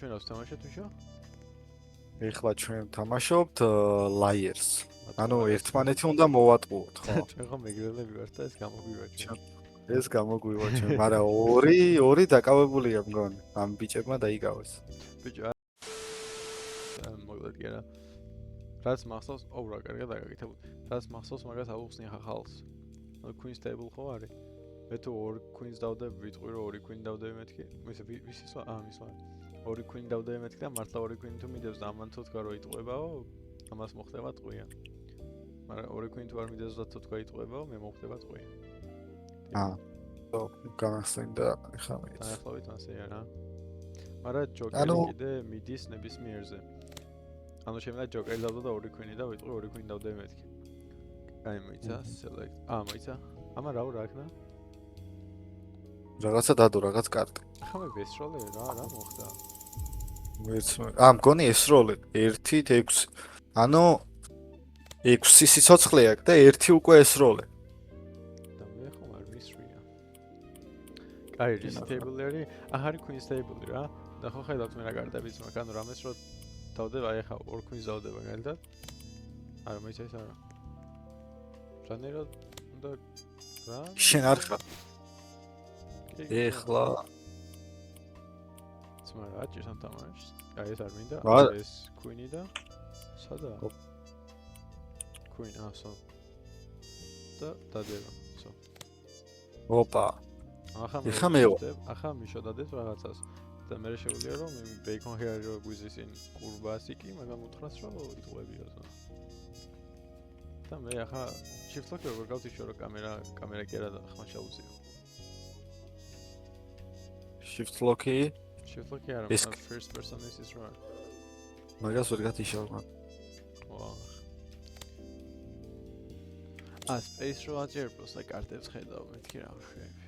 ჩვენ ავს თამაშობთ უშო? ეხლა ჩვენ თამაშობთ Liars. ანუ ერთმანეთი უნდა მოვატყუოთ, ხო? ჩვენ ხომ მეგრელები ვართ და ეს გამოგვივა ჩვენ. ეს გამოგვივა ჩვენ, მაგრამ ორი დაკავებულია მგონი. ამ ბიჭებმა დაიკავეს. ბიჭო მოკლედ კი არა. რაც მახსოვს, რა კარგად დაგაკეთებული. რაც მახსოვს, მაგას ავუხსნი ახლა ხალხს. ანუ Queen's Table ხო არის? მე თუ 2 Queens დავდები, ვიტყვი რომ 2 Queen დავდები მეთქი. ვისი სვა? მისვა. 2 Queen დავდები მეთქი და მართლა 2 Queen თუ მიდევს და ამან თუ თქვა რომ იტყვებაო, ამას მოხდება ტყვია. მაგრამ 2 Queen თუ არ მიდევს და თუ თქვა იტყვებაო, მე მოხდება ტყვია. გამახსენდა ახლა მეც. დაახლოებით ასეა რა. მაგრამ ჯოკერი კიდე მიდის ნებისმიერზე. ანუ შემიძლია ჯოკერი დავდო და 2 Queen-ი და ვიტყვი 2 Queen დავდები მეთქი. აი მოიცა select. მოიცა. ამა რა აქნა? რაღაცა დადო, რაღაც კარტი. ახლა მე ვესროლე რა მოხდა? მგონი ესროლე 1-6. ანუ 6 სიცოცხლე აქვს და 1 უკვე ესროლე. და მე ხომ არ მისვრია. კაი, ის table არის, არის Queen's table რა. და ხო ხედავთ მე რა კარტებიც მაქვს, ანუ რამეს რო დავდებ, აი ახლა 2 Queens დავდება მაგალითად. არა, მოიცა ეს არა. რანერად და რა? შენ არ ხარ. ეხლა ძმა რა ჭირს ამ თამაშს? აი ეს არ მინდა, ეს Queen-ი და სადაა? Queen, so. და დადება, so. ოპა. ახლა მიშოდადეთ რაღაცას. და მე შეგვიძლია რომ ბეიკონ ჰეარი რო გვიზის იმ კურბასი კი, მაგრამ უთხრას რომ იტყვებიო ზო. და მე ახლა shift lock-ი როგორ გავთიშო რომ კამერა კი არა და ხმა შეუძიო. Shift lock-ი? Shift lock-ი არა, first person is right. მაგას ვერ გათიშავ მაგ. ვაუ. Space რო აჭერბოს და კარტებს ხედავ მეთქი რა შეფი.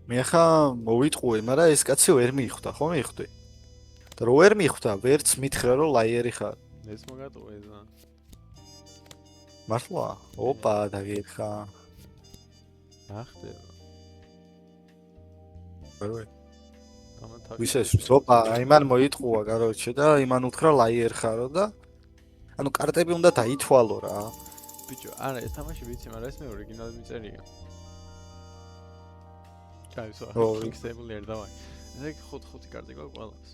მე ხა მოვიტყუე, მაგრამ ეს კაცი ვერ მიხვდა, ხო მიხვდი? და რო ვერ მიხვდა, ვერც მითხრა რომ ლაიერი ხარ. ეს მოგატყუე ზა. მართლა? ოპა, დაგიხა. ახდება. ვერვე. ვისეს, ოპა, იმან მოიტყუა, კაროჩე და იმან უთხრა ლაიერ ხარო და ანუ კარტები უნდა დაითვალო რა. ბიჭო, არა, ეს თამაში ვიცი, მაგრამ ეს მე ორიგინალად მიწერია. ჩაისვა, Queen's Table არ დავაი. ეს 5 კარტი გვაქვს ყველას.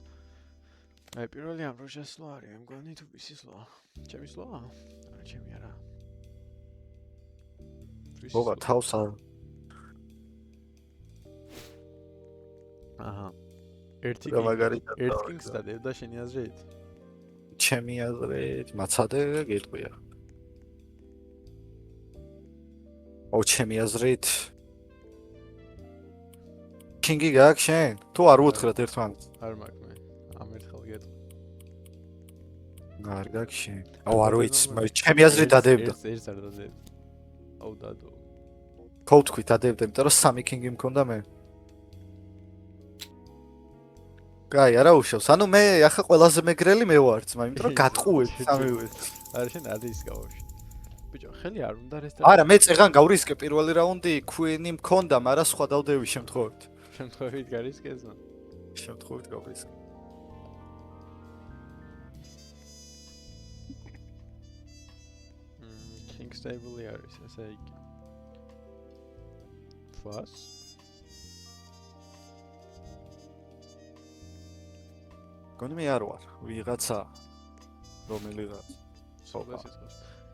აი პირველი ამ რო შესვლა არის, მე მგონი თუ ვისი სვლა? ჩემი სვლა? არა, ჩემი არა. ოპა, თავს არ. აჰა. ერთი კინგს დადევდა შენი აზრით? ჩემი აზრით, მაცადე გეტყვია. ჩემი აზრით კინგი გაქვს შენ? თუ არ უთხრათ ერთმანეთს? არ მაქვს მე. ამ ერთხელ გეტყვი. არ გაქვს შენ. არ ვიცი, ჩემი აზრით დადებდა. ერთ არ დადებდა. დადო. ხო თქვი დადებდა, იმიტომ რომ 3 კინგი მქონდა მე. კაი, არა უშავს. ანუ მე ახლა ყველაზე მეგრელი მე ვარ ძმა, იმიტომ რომ გატყუებ სამივე. არა შენ არის გავაში. ბიჭო, ხელი არ უნდა რესტარტი. არა, მე წეღან გავრისკე პირველი რაუნდი Queen-ი მქონდა, მაგრამ სხვა დავდები შემთხვევით. შემთხვევით გარისკეზო. შემთხვევით გავრისკე. King's Table არის, ესე იგი. Plus გონი მე არ ვარ, ვიღაცა რომელიღაც.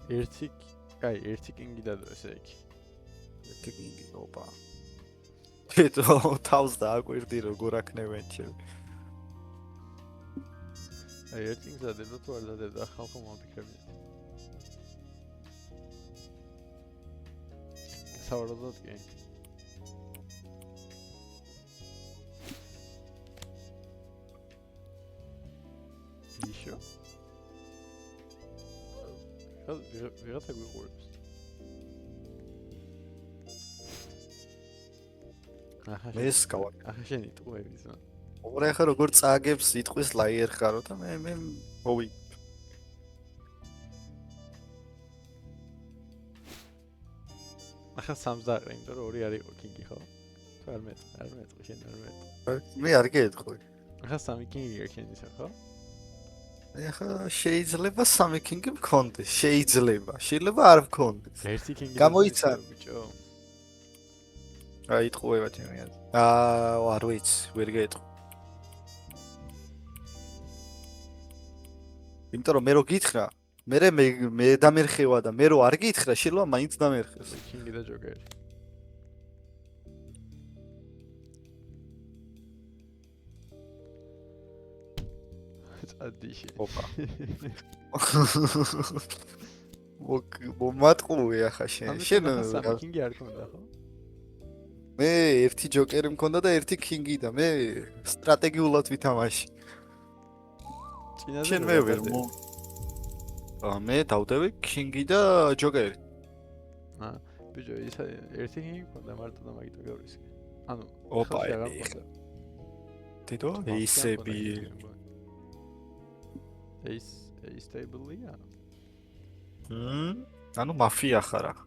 ერთი კინგი დადო ესე იგი. ერთი კინგი, ოპა. თვითონ თავს დააკვირდი როგორ აქნევენ ჩემ. აი ერთი კინგს დადებდა თუ არ დადებდა, ხალხო მომფიქრებია. სავარაუდოდ კი. ისო. ვიღაცა გვიყურებს. ეს გავაკ. ახლა შენ იტყუები ზა. ოღონდ ახლა როგორ წააგებს იტყვის ლაიერ ხარო და მე მოვი. ახლა 3 დაყრე, იმიტომ რომ 2 არ იყო კინგი ხო? თუ არ მეტყვი, შენ არ მეტყვი. მე არ გეტყვი. ახლა სამი კინგი გაქენდის ხო? ახლა შეიძლება სამი კინგი მქონდეს, შეიძლება არ მქონდეს. ერთი კინგი გამოიცან. ბიჭო. აი იტყუება ჩემი აზრით. არ ვიცი, ვერ გეტყვი. იმიტომ რომ მე რო გითხრა, მე დამერხევა და მე რო არ გითხრა, შეიძლება მაინც დამერხეს. კინგი და ჯოკერი. წადიში. ოპა. მომატყუე ახლა შენ. სამი კინგი არ ქონდა ხო? მე ერთი ჯოკერი მქონდა და ერთი კინგი და მე სტრატეგიულად ვითამაში. შენ მე ვერ მო მე დავდები კინგი და ჯოკერი. ბიჭო ის ერთი კინგი მქონდა მარტო და მაგით გევრისი. ანუ ოპა დედო ისები ეს სტაბილია. ანუ მაფია ხარ ახლა.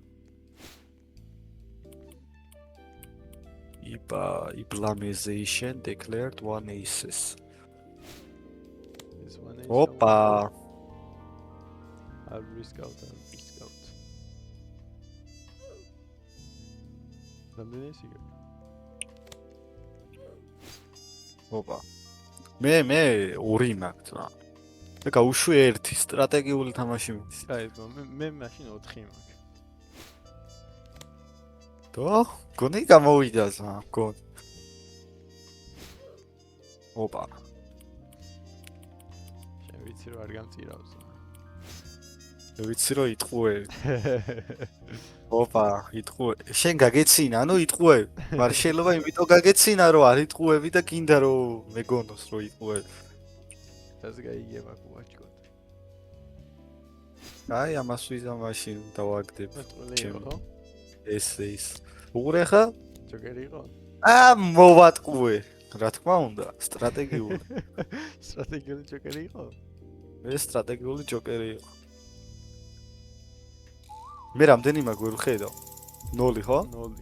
Implementation declared one aces. This one is Opa. I'll risk out. რამდენი ის იგივე? ოპა. მე ორი მაქვს რა. მე გავუშვი ერთი სტრატეგიული თამაში მის. აი, მე მაშინ 4 მაქვს. და გონი გამოვიდა ზა, გონ. ოპა. შენ ვიცი რომ არ გამწირავს. ვიცი რომ იტყუე. ოპა, იტყუე. შენ გაგეცინა, ანუ იტყუე. მაგრამ შეიძლება იმიტომ გაგეცინა რომ არ იტყუები და კიდე რომ მეგონოს რომ იტყუე. ეს გაიგება კუაჩკოთ. აი, ამას ვიზა მაშინ დავაგდებ. ჩემო ხო? ეს. უყურე ხა? ჯოკერი იყო? მოვატყუე. რა თქმა უნდა, სტრატეგიული. სტრატეგიული ჯოკერი იყო? ეს სტრატეგიული ჯოკერი იყო. მე რამდენი მაქვს ვერ ვხედავ? 0 ხო? 0.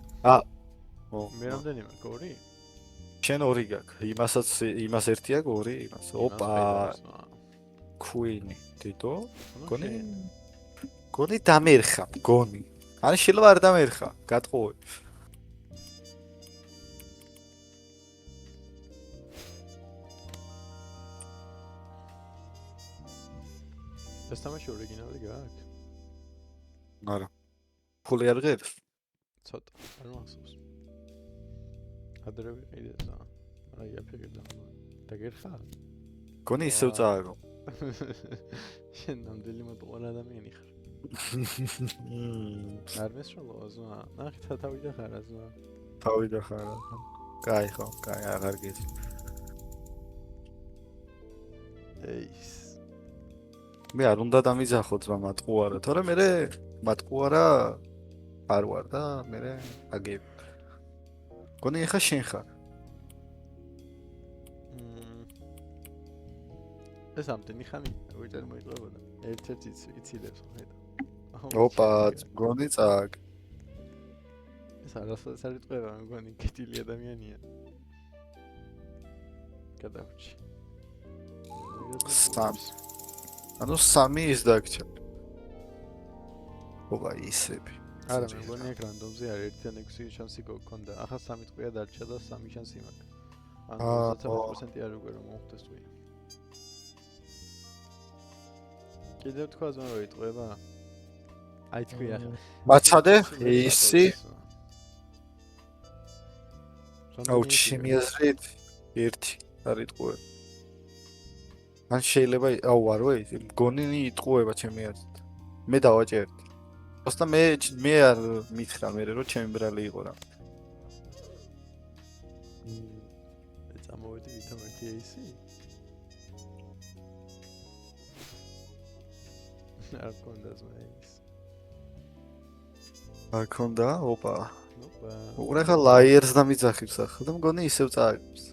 მე რამდენი მაქვს? 2? შენ 2 გაქვს. იმას 1 აქვს, 2 იმას. ოპა. Queen, დედო? გონი დამერხა, გონი. ან შეიძლება არ დამერხა, გატყუე. ეს თამაში ორიგინალი გაქვს? არა. ფული არ ღირს? ცოტა, არ მახსოვს. ადრე ვიყიდე და აი აფიქრე და გერხა? გონი ისევ წააგო. შენ ნამდვილი მოწყვალ ადამიანი ხარ. არ მესროლო ზმა. ნახე თავი და ხარ ზმა. თავი და ხარ. კაი ხო, კაი აღარ გეცი. ეის. მე არ უნდა დამიძახო ძმა მატყუარა, თორემ მე მატყუარა არ ვარ და მე აგებ. გონი ხა შენ ხარ. ეს ამდენი ხანი ვიჭერ მოიწყებოდა. ერთ-ერთი იცილებს ხედა. ოპა, გონი წააგ. ეს არასოდეს არ იტყვება, მგონი კეთილი ადამიანია. გადავრჩი. ანუ 3 ის დაგჭა. ოპა, ისები. არა, მე მგონი ეგ რანდომზე არის 1-ან 6 შანსი გქონდა. ახლა 3 ტყვია დარჩა და 3 შანსი მაქვს. ანუ 30% არ უკვე რომ მოხდეს ტყვია. კიდევ თქვა ზმა რომ იტყვება. აი თქვი ახლა. მაცადე, ისი. აუ, ჩემი აზრით 1 არ იტყვე. ან შეიძლება, აუ, არ ვიცი, მგონი იტყვება ჩემი აზრით. მე დავაჭერდი. просто მე არ მითხრა მე რომ ჩემი ბრალი იყო რა. წამოვედი ვითომ ერთი ისი. არ კონდა ზმაის. არ კონდა? ოპა. ოპა. უყურე ხა ლაიერს დამიძახებს ახლა და მგონი ისევ წააგებს.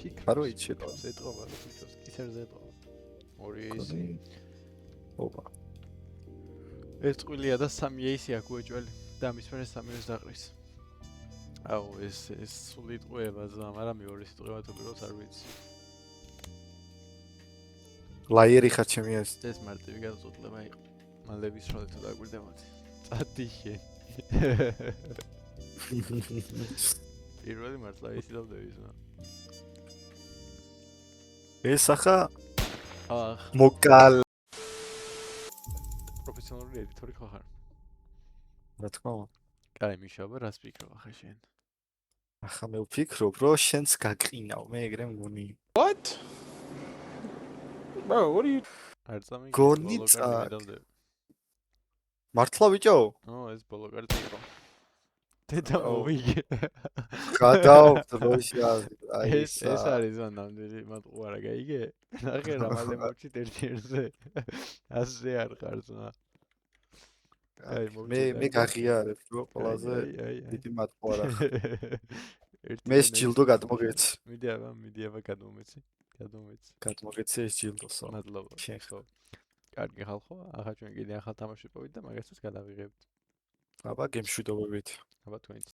ფიქ. არ ვიცი რა. ზეთყობა რა ფიქრობს. ისერზე ეთყობა. ორი ისი. ოპა. ეს წვილია და 3 ისი აქვს უეჭველი და მის მერე 3-ს დაყრის. აუ ეს სული ტყვება ზმა, მაგრამ მეორე სიტყვა თუ პიროს არ ვიცი. ლაიერი ხარ ჩემი ეს. ეს მარტივი გადაწყვეტილება იყო. მალების როლი თუ დაგვირდებოდი. წადი შენ. პირველი მართლა ისი დავდები ზმა. ეს ახლა ახ, მოკალ. პროფესიონალური ედიტორი ხო ხარ? რა თქმა უნდა. კაი, მიშაბა, რას ფიქრობ ახლა შენ? ახლა მე ვფიქრობ, რომ შენს გაგყინავ, მე ეგრე მგონი. What? Bro, what are you? არ წამიგე. გონი წაკ. დავდები. მართლა ბიჭო? ეს ბოლო კარტი იყო. დედა აუ. მოვიგე. გადავ დროშა. აი ეს არის ნამდვილი მატყუარა გაიგე? ნახე რა მალე მოვჩით ერთ-ერთზე. ასე არ ხარ ზმა. აი, მე გაღიარებ, რომ ყველაზე აი. დიდი მატყუარა. ერთი მე ეს ჯილდო გადმოგეცი. მიდი აბა გადმომეცი. გადმოგეცი ეს ჯილდოსო. მადლობა. შენ ხო. კარგი ხალხო, ახლა ჩვენ კიდე ახალ თამაში პოვით და მაგასაც გადავიღებთ. აბა გემშვიდობებით. აბა თქვენ